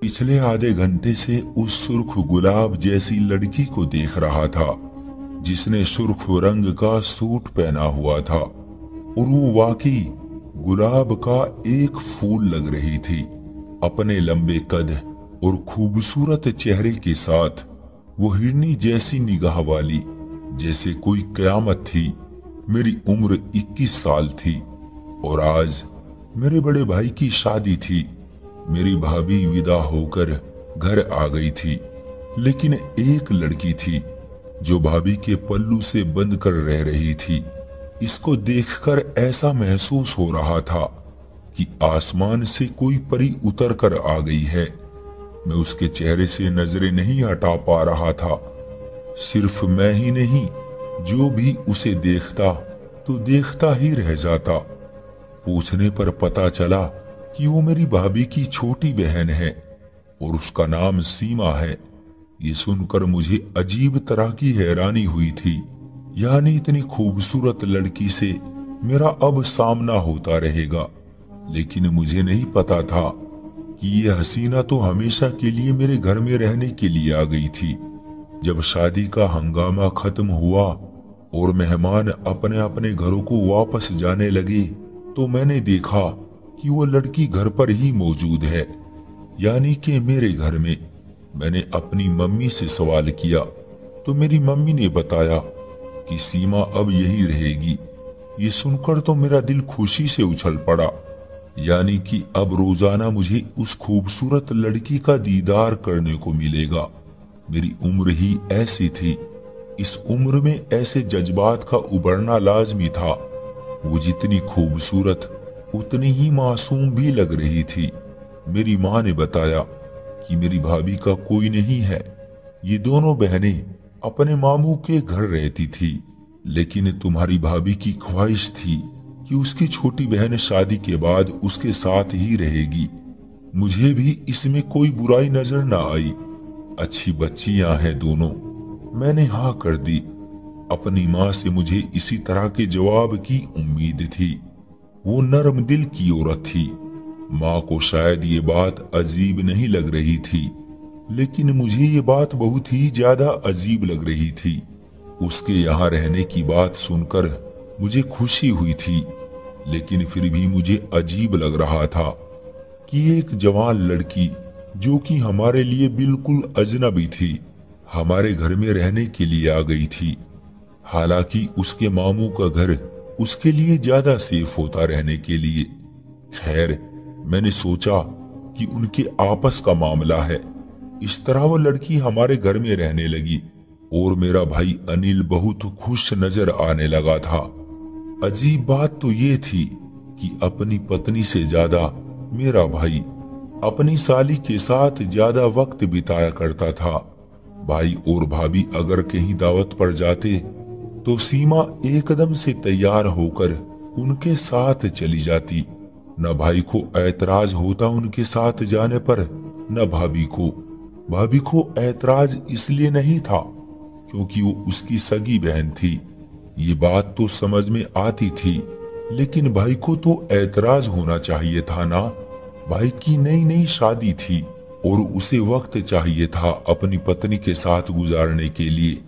पिछले आधे घंटे से उस सुर्ख गुलाब जैसी लड़की को देख रहा था जिसने सुर्ख रंग का सूट पहना हुआ था और वो वाकई गुलाब का एक फूल लग रही थी। अपने लंबे कद और खूबसूरत चेहरे के साथ वो हिरनी जैसी निगाह वाली, जैसे कोई कयामत थी। मेरी उम्र 21 साल थी और आज मेरे बड़े भाई की शादी थी। मेरी भाभी विदा होकर घर आ गई थी, लेकिन एक लड़की थी जो भाभी के पल्लू से बंद कर रह रही थी। इसको देखकर ऐसा महसूस हो रहा था कि आसमान से कोई परी उतर कर आ गई है। मैं उसके चेहरे से नजरें नहीं हटा पा रहा था। सिर्फ मैं ही नहीं, जो भी उसे देखता तो देखता ही रह जाता। पूछने पर पता चला कि वो मेरी भाभी की छोटी बहन है और उसका नाम सीमा है। ये सुनकर मुझे अजीब तरह की हैरानी हुई थी, यानी इतनी खूबसूरत लड़की से मेरा अब सामना होता रहेगा। लेकिन मुझे नहीं पता था कि ये हसीना तो हमेशा के लिए मेरे घर में रहने के लिए आ गई थी। जब शादी का हंगामा खत्म हुआ और मेहमान अपने अपने घरों को वापस जाने लगे तो मैंने देखा कि वो लड़की घर पर ही मौजूद है, यानी कि मेरे घर में। मैंने अपनी मम्मी से सवाल किया तो मेरी मम्मी ने बताया कि सीमा अब यही रहेगी। ये सुनकर तो मेरा दिल खुशी से उछल पड़ा, यानी कि अब रोजाना मुझे उस खूबसूरत लड़की का दीदार करने को मिलेगा। मेरी उम्र ही ऐसी थी, इस उम्र में ऐसे जज्बात का उभरना लाजमी था। वो जितनी खूबसूरत उतनी ही मासूम भी लग रही थी। मेरी माँ ने बताया कि मेरी भाभी का कोई नहीं है, ये दोनों बहनें अपने मामू के घर रहती थी। लेकिन तुम्हारी भाभी की ख्वाहिश थी कि उसकी छोटी बहन शादी के बाद उसके साथ ही रहेगी। मुझे भी इसमें कोई बुराई नजर ना आई। अच्छी बच्चियां हैं दोनों। मैंने हाँ कर दी। अपनी माँ से मुझे इसी तरह के जवाब की उम्मीद थी। वो नरम दिल की औरत थी। माँ को शायद ये बात अजीब नहीं लग रही थी, लेकिन मुझे ये बात बहुत ही ज्यादा अजीब लग रही थी। उसके यहाँ रहने की बात सुनकर मुझे खुशी हुई थी, लेकिन फिर भी मुझे अजीब लग रहा था कि एक जवान लड़की जो कि हमारे लिए बिल्कुल अजनबी थी, हमारे घर में रहने के लिए आ गई थी। हालांकि उसके मामू का घर उसके लिए ज्यादा सेफ होता रहने के लिए। खैर, मैंने सोचा कि उनके आपस का मामला है। इस तरह वो लड़की हमारे घर में रहने लगी और मेरा भाई अनिल बहुत खुश नजर आने लगा था। अजीब बात तो ये थी कि अपनी पत्नी से ज्यादा मेरा भाई अपनी साली के साथ ज्यादा वक्त बिताया करता था। भाई और भाभी अगर कहीं दावत पर जाते तो सीमा एकदम से तैयार होकर उनके साथ चली जाती। न भाई को ऐतराज होता उनके साथ जाने पर, न भाभी को। भाभी को ऐतराज इसलिए नहीं था क्योंकि वो उसकी सगी बहन थी, ये बात तो समझ में आती थी। लेकिन भाई को तो ऐतराज होना चाहिए था ना। भाई की नई नई शादी थी और उसे वक्त चाहिए था अपनी पत्नी के साथ गुजारने के लिए।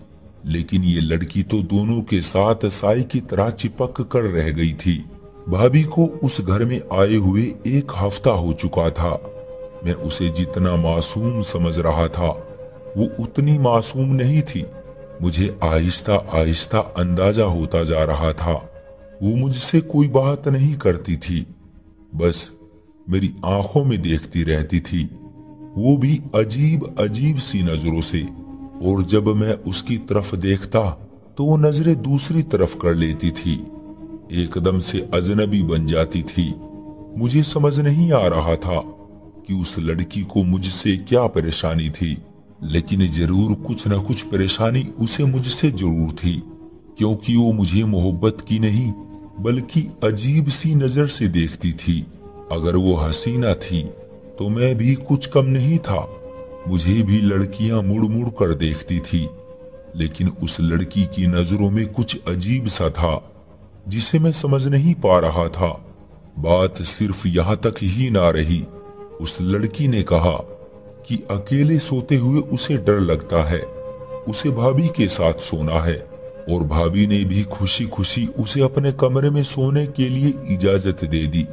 लेकिन ये लड़की तो दोनों के साथ साई की तरह चिपक कर रह गई थी। भाभी को उस घर में आए हुए 1 हफ्ता हो चुका था। मैं उसे जितना मासूम समझ रहा था वो उतनी मासूम नहीं थी। मुझे आहिस्ता आहिस्ता अंदाजा होता जा रहा था वो मुझसे कोई बात नहीं करती थी, बस मेरी आंखों में देखती रहती थी, वो भी अजीब अजीब सी नजरों से। और जब मैं उसकी तरफ देखता तो वो नजरें दूसरी तरफ कर लेती थी, एकदम से अजनबी बन जाती थी। मुझे समझ नहीं आ रहा था कि उस लड़की को मुझसे क्या परेशानी थी, लेकिन जरूर कुछ न कुछ परेशानी उसे मुझसे जरूर थी, क्योंकि वो मुझे मोहब्बत की नहीं बल्कि अजीब सी नजर से देखती थी। अगर वो हसीना थी तो मैं भी कुछ कम नहीं था। मुझे भी लड़कियां मुड़ मुड़ कर देखती थी, लेकिन उस लड़की की नजरों में कुछ अजीब सा था जिसे मैं समझ नहीं पा रहा था। बात सिर्फ यहाँ तक ही ना रही। उस लड़की ने कहा, कि अकेले सोते हुए उसे डर लगता है। उसे भाभी के साथ सोना है और भाभी ने भी खुशी खुशी उसे अपने कमरे में सोने के लिए इजाजत दे दी।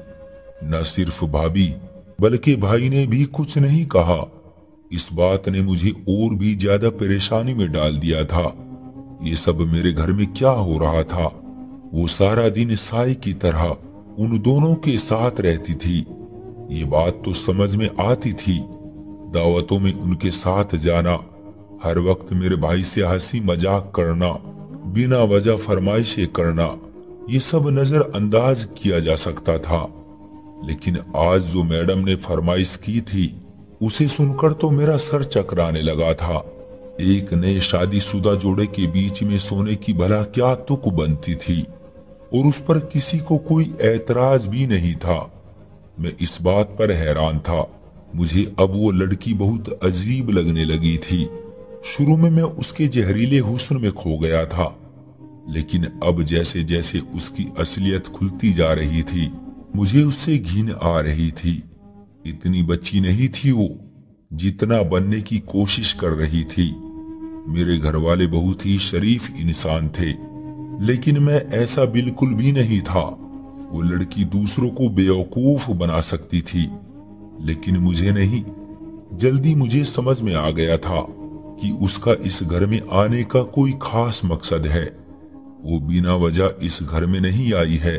न सिर्फ भाभी बल्कि भाई ने भी कुछ नहीं कहा। इस बात ने मुझे और भी ज्यादा परेशानी में डाल दिया था। ये सब मेरे घर में क्या हो रहा था? वो सारा दिन साई की तरह उन दोनों के साथ रहती थी। ये बात तो समझ में आती थी। दावतों में उनके साथ जाना, हर वक्त मेरे भाई से हंसी मजाक करना, बिना वजह फरमाइशें करना, ये सब नजरअंदाज किया जा सकता था। लेकिन आज जो मैडम ने फरमाइश की थी, उसे सुनकर तो मेरा सर चकराने लगा था। एक नए शादीशुदा जोड़े के बीच में सोने की भला क्या तुक बनती थी, और उस पर किसी को कोई ऐतराज भी नहीं था। मैं इस बात पर हैरान था। मुझे अब वो लड़की बहुत अजीब लगने लगी थी। शुरू में मैं उसके जहरीले हुस्न में खो गया था, लेकिन अब जैसे जैसे उसकी असलियत खुलती जा रही थी, मुझे उससे घिन आ रही थी। इतनी बच्ची नहीं थी वो, जितना बनने की कोशिश कर रही थी। मेरे घर वाले बहुत ही शरीफ इंसान थे, लेकिन मैं ऐसा बिल्कुल भी नहीं था। वो लड़की दूसरों को बेवकूफ बना सकती थी, लेकिन मुझे नहीं। जल्दी मुझे समझ में आ गया था कि उसका इस घर में आने का कोई खास मकसद है। वो बिना वजह इस घर में नहीं आई है।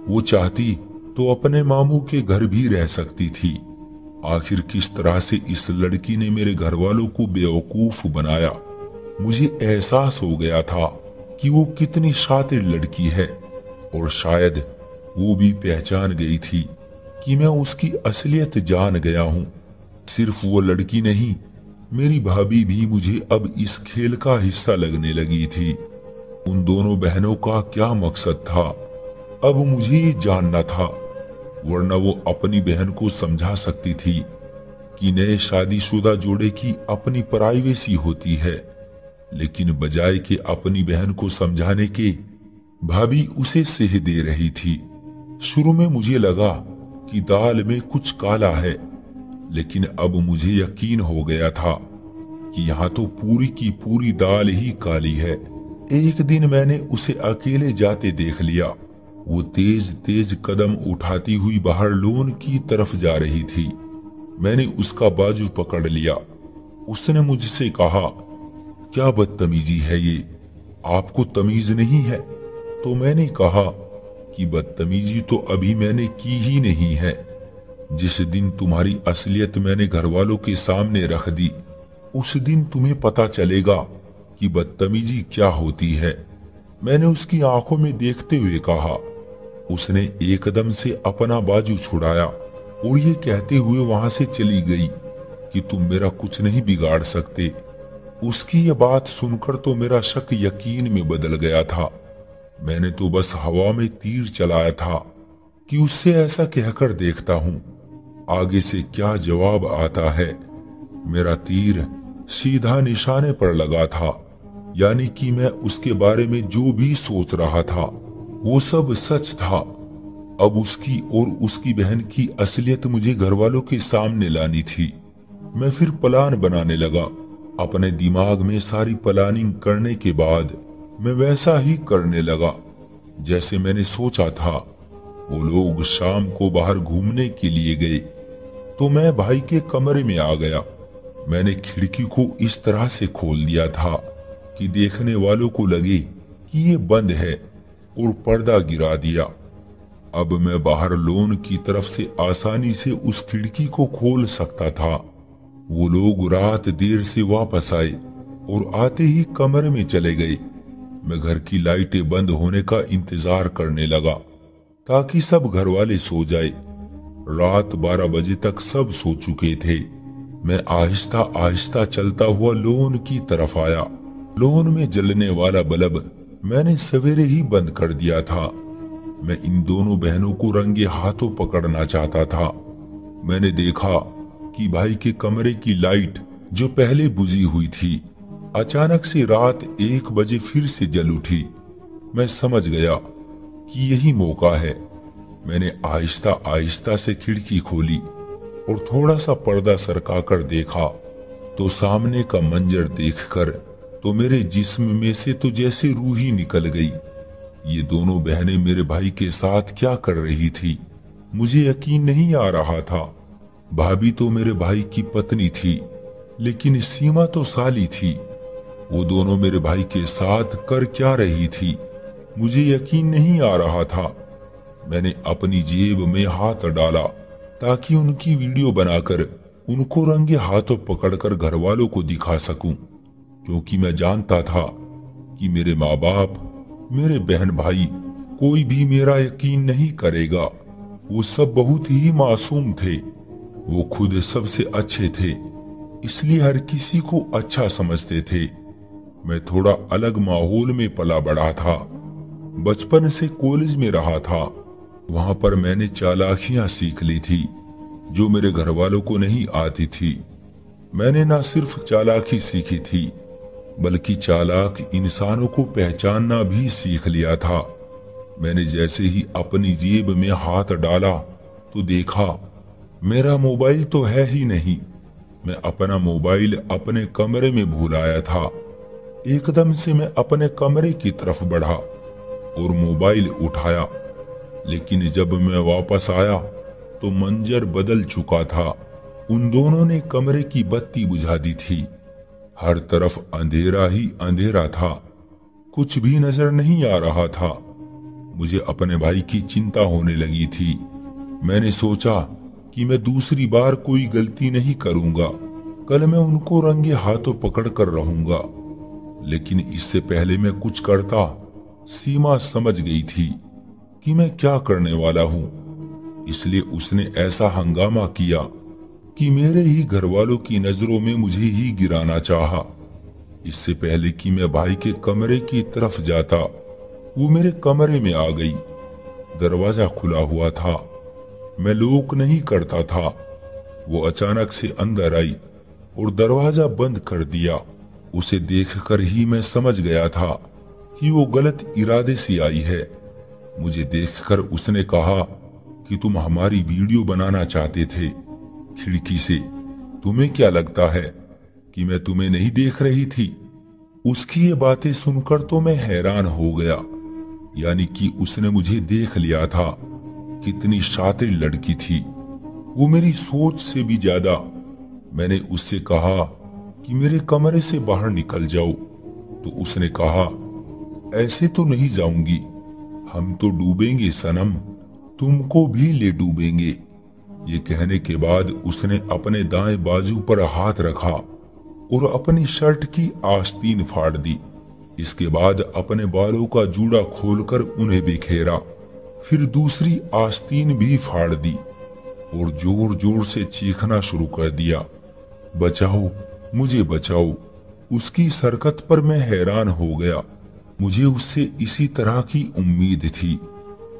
वो चाहती तो अपने मामू के घर भी रह सकती थी। आखिर किस तरह से इस लड़की ने मेरे घर वालों को बेवकूफ बनाया। मुझे एहसास हो गया था कि वो कितनी शातिर लड़की है, और शायद वो भी पहचान गई थी कि मैं उसकी असलियत जान गया हूँ। सिर्फ वो लड़की नहीं, मेरी भाभी भी मुझे अब इस खेल का हिस्सा लगने लगी थी। उन दोनों बहनों का क्या मकसद था, अब मुझे ये जानना था। वरना वो अपनी बहन को समझा सकती थी कि नए शादीशुदा जोड़े की अपनी प्राइवेसी होती है, लेकिन बजाय के अपनी बहन को समझाने के, भाभी उसे सेह दे रही थी। शुरू में मुझे लगा कि दाल में कुछ काला है, लेकिन अब मुझे यकीन हो गया था कि यहाँ तो पूरी की पूरी दाल ही काली है। एक दिन मैंने उसे अकेले जाते देख लिया। वो तेज तेज कदम उठाती हुई बाहर लॉन की तरफ जा रही थी। मैंने उसका बाजू पकड़ लिया। उसने मुझसे कहा, क्या बदतमीजी है ये, आपको तमीज नहीं है? तो मैंने कहा कि बदतमीजी तो अभी मैंने की ही नहीं है। जिस दिन तुम्हारी असलियत मैंने घर वालों के सामने रख दी, उस दिन तुम्हें पता चलेगा कि बदतमीजी क्या होती है। मैंने उसकी आंखों में देखते हुए कहा। उसने एकदम से अपना बाजू छुड़ाया और ये कहते हुए वहां से चली गई कि तुम मेरा कुछ नहीं बिगाड़ सकते। उसकी ये बात सुनकर तो मेरा शक यकीन में बदल गया था। मैंने तो बस हवा में तीर चलाया था कि उससे ऐसा कहकर देखता हूं आगे से क्या जवाब आता है। मेरा तीर सीधा निशाने पर लगा था, यानी कि मैं उसके बारे में जो भी सोच रहा था वो सब सच था। अब उसकी और उसकी बहन की असलियत मुझे घर वालों के सामने लानी थी। मैं फिर प्लान बनाने लगा। अपने दिमाग में सारी प्लानिंग करने के बाद मैं वैसा ही करने लगा जैसे मैंने सोचा था। वो लोग शाम को बाहर घूमने के लिए गए तो मैं भाई के कमरे में आ गया। मैंने खिड़की को इस तरह से खोल दिया था कि देखने वालों को लगे कि ये बंद है, और पर्दा गिरा दिया। अब मैं बाहर लॉन की तरफ से आसानी से उस खिड़की को खोल सकता था। वो लोग रात देर से वापस आए और आते ही कमरे में चले गए। मैं घर की लाइटें बंद होने का इंतजार करने लगा ताकि सब घर वाले सो जाए। रात 12 बजे तक सब सो चुके थे। मैं आहिस्ता आहिस्ता चलता हुआ लॉन की तरफ आया। लॉन में जलने वाला बल्ब मैंने सवेरे ही बंद कर दिया था। मैं इन दोनों बहनों को रंगे हाथों पकड़ना चाहता था। मैंने देखा कि भाई के कमरे की लाइट जो पहले बुझी हुई थी, अचानक से रात 1 बजे फिर से जल उठी। मैं समझ गया कि यही मौका है। मैंने आहिस्ता आहिस्ता से खिड़की खोली और थोड़ा सा पर्दा सरकाकर देखा तो सामने का मंजर देखकर तो मेरे जिस्म में से तो जैसे रूह ही निकल गई। ये दोनों बहनें मेरे भाई के साथ क्या कर रही थी, मुझे यकीन नहीं आ रहा था। भाभी तो मेरे भाई की पत्नी थी, लेकिन सीमा तो साली थी। वो दोनों मेरे भाई के साथ कर क्या रही थी, मुझे यकीन नहीं आ रहा था। मैंने अपनी जेब में हाथ डाला ताकि उनकी वीडियो बनाकर उनको रंगे हाथों पकड़कर घर वालों को दिखा सकूं, क्योंकि मैं जानता था कि मेरे माँ बाप, मेरे बहन भाई कोई भी मेरा यकीन नहीं करेगा। वो सब बहुत ही मासूम थे, वो खुद सबसे अच्छे थे, इसलिए हर किसी को अच्छा समझते थे। मैं थोड़ा अलग माहौल में पला बड़ा था, बचपन से कॉलेज में रहा था। वहां पर मैंने चालाकियां सीख ली थी जो मेरे घर वालों को नहीं आती थी। मैंने ना सिर्फ चालाकी सीखी थी, बल्कि चालाक इंसानों को पहचानना भी सीख लिया था। मैंने जैसे ही अपनी जेब में हाथ डाला तो देखा मेरा मोबाइल तो है ही नहीं। मैं अपना मोबाइल अपने कमरे में भूल आया था। एकदम से मैं अपने कमरे की तरफ बढ़ा और मोबाइल उठाया, लेकिन जब मैं वापस आया तो मंजर बदल चुका था। उन दोनों ने कमरे की बत्ती बुझा दी थी। हर तरफ अंधेरा ही अंधेरा था, कुछ भी नजर नहीं आ रहा था। मुझे अपने भाई की चिंता होने लगी थी। मैंने सोचा कि मैं दूसरी बार कोई गलती नहीं करूंगा, कल मैं उनको रंगे हाथों पकड़ कर रहूंगा। लेकिन इससे पहले मैं कुछ करता, सीमा समझ गई थी कि मैं क्या करने वाला हूं, इसलिए उसने ऐसा हंगामा किया कि मेरे ही घर वालों की नजरों में मुझे ही गिराना चाहा। इससे पहले कि मैं भाई के कमरे की तरफ जाता, वो मेरे कमरे में आ गई। दरवाजा खुला हुआ था, मैं लॉक नहीं करता था। वो अचानक से अंदर आई और दरवाजा बंद कर दिया। उसे देखकर ही मैं समझ गया था कि वो गलत इरादे से आई है। मुझे देखकर उसने कहा कि तुम हमारी वीडियो बनाना चाहते थे खिड़की से, तुम्हें क्या लगता है कि मैं तुम्हें नहीं देख रही थी? उसकी ये बातें सुनकर तो मैं हैरान हो गया, यानी कि उसने मुझे देख लिया था। कितनी शातिर लड़की थी वो, मेरी सोच से भी ज्यादा। मैंने उससे कहा कि मेरे कमरे से बाहर निकल जाओ, तो उसने कहा ऐसे तो नहीं जाऊंगी, हम तो डूबेंगे सनम, तुमको भी ले डूबेंगे। ये कहने के बाद उसने अपने दाएं बाजू पर हाथ रखा और अपनी शर्ट की आस्तीन फाड़ दी। इसके बाद अपने बालों का जूड़ा खोलकर उन्हें बिखेरा, फिर दूसरी आस्तीन भी फाड़ दी और जोर जोर से चीखना शुरू कर दिया, बचाओ मुझे बचाओ। उसकी इस हरकत पर मैं हैरान हो गया। मुझे उससे इसी तरह की उम्मीद थी,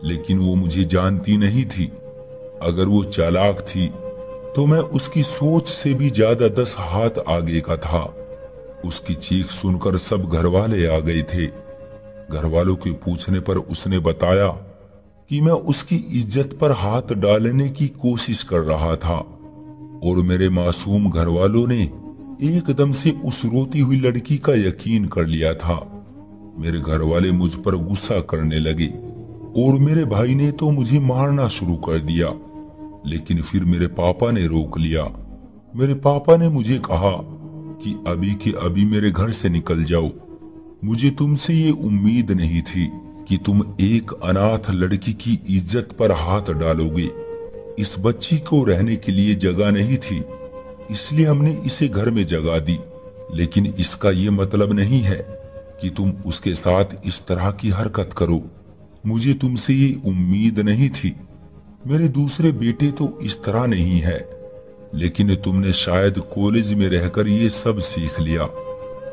लेकिन वो मुझे जानती नहीं थी। अगर वो चालाक थी तो मैं उसकी सोच से भी ज्यादा 10 हाथ आगे का था। उसकी चीख सुनकर सब घरवाले आ गए थे। घरवालों के पूछने पर उसने बताया कि मैं उसकी इज्जत पर हाथ डालने की कोशिश कर रहा था, और मेरे मासूम घरवालों ने एकदम से उस रोती हुई लड़की का यकीन कर लिया था। मेरे घरवाले मुझ पर गुस्सा करने लगे और मेरे भाई ने तो मुझे मारना शुरू कर दिया, लेकिन फिर मेरे पापा ने रोक लिया। मेरे पापा ने मुझे कहा कि अभी के अभी मेरे घर से निकल जाओ। मुझे तुमसे ये उम्मीद नहीं थी कि तुम एक अनाथ लड़की की इज्जत पर हाथ डालोगे। इस बच्ची को रहने के लिए जगह नहीं थी, इसलिए हमने इसे घर में जगह दी, लेकिन इसका ये मतलब नहीं है कि तुम उसके साथ इस तरह की हरकत करो। मुझे तुमसे ये उम्मीद नहीं थी। मेरे दूसरे बेटे तो इस तरह नहीं है, लेकिन तुमने शायद कॉलेज में रहकर ये सब सीख लिया।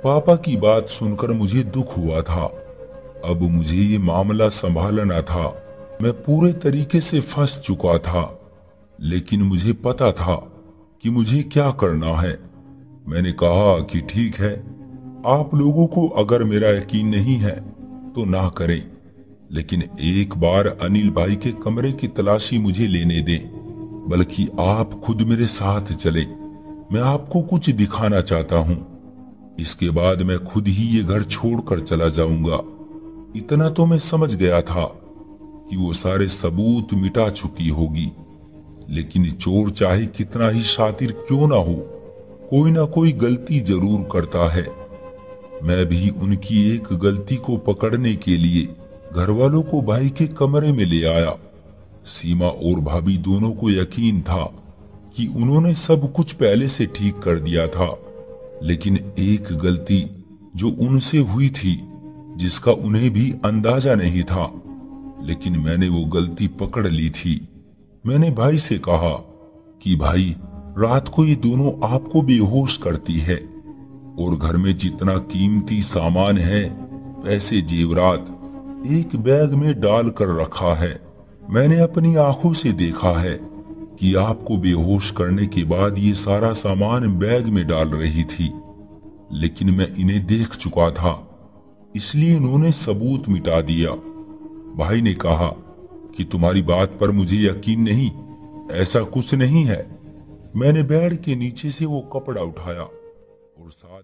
पापा की बात सुनकर मुझे दुख हुआ था। अब मुझे ये मामला संभालना था। मैं पूरे तरीके से फंस चुका था, लेकिन मुझे पता था कि मुझे क्या करना है। मैंने कहा कि ठीक है, आप लोगों को अगर मेरा यकीन नहीं है तो ना करें, लेकिन एक बार अनिल भाई के कमरे की तलाशी मुझे लेने दें। बल्कि आप खुद मेरे साथ चले। मैं आपको कुछ दिखाना चाहता हूं। इसके बाद मैं खुद ही ये घर छोड़कर चला जाऊंगा। इतना तो मैं समझ गया था कि वो सारे सबूत मिटा चुकी होगी, लेकिन चोर चाहे कितना ही शातिर क्यों ना हो, कोई ना कोई गलती जरूर करता है। मैं भी उनकी एक गलती को पकड़ने के लिए घर वालों को भाई के कमरे में ले आया। सीमा और भाभी दोनों को यकीन था कि उन्होंने सब कुछ पहले से ठीक कर दिया था, लेकिन एक गलती जो उनसे हुई थी जिसका उन्हें भी अंदाजा नहीं था, लेकिन मैंने वो गलती पकड़ ली थी। मैंने भाई से कहा कि भाई, रात को ये दोनों आपको बेहोश करती है और घर में जितना कीमती सामान है, पैसे जेवरात, एक बैग में डाल कर रखा है। मैंने अपनी आंखों से देखा है कि आपको बेहोश करने के बाद ये सारा सामान बैग में डाल रही थी, लेकिन मैं इन्हें देख चुका था, इसलिए इन्होंने सबूत मिटा दिया। भाई ने कहा कि तुम्हारी बात पर मुझे यकीन नहीं, ऐसा कुछ नहीं है। मैंने बेड के नीचे से वो कपड़ा उठाया और साथ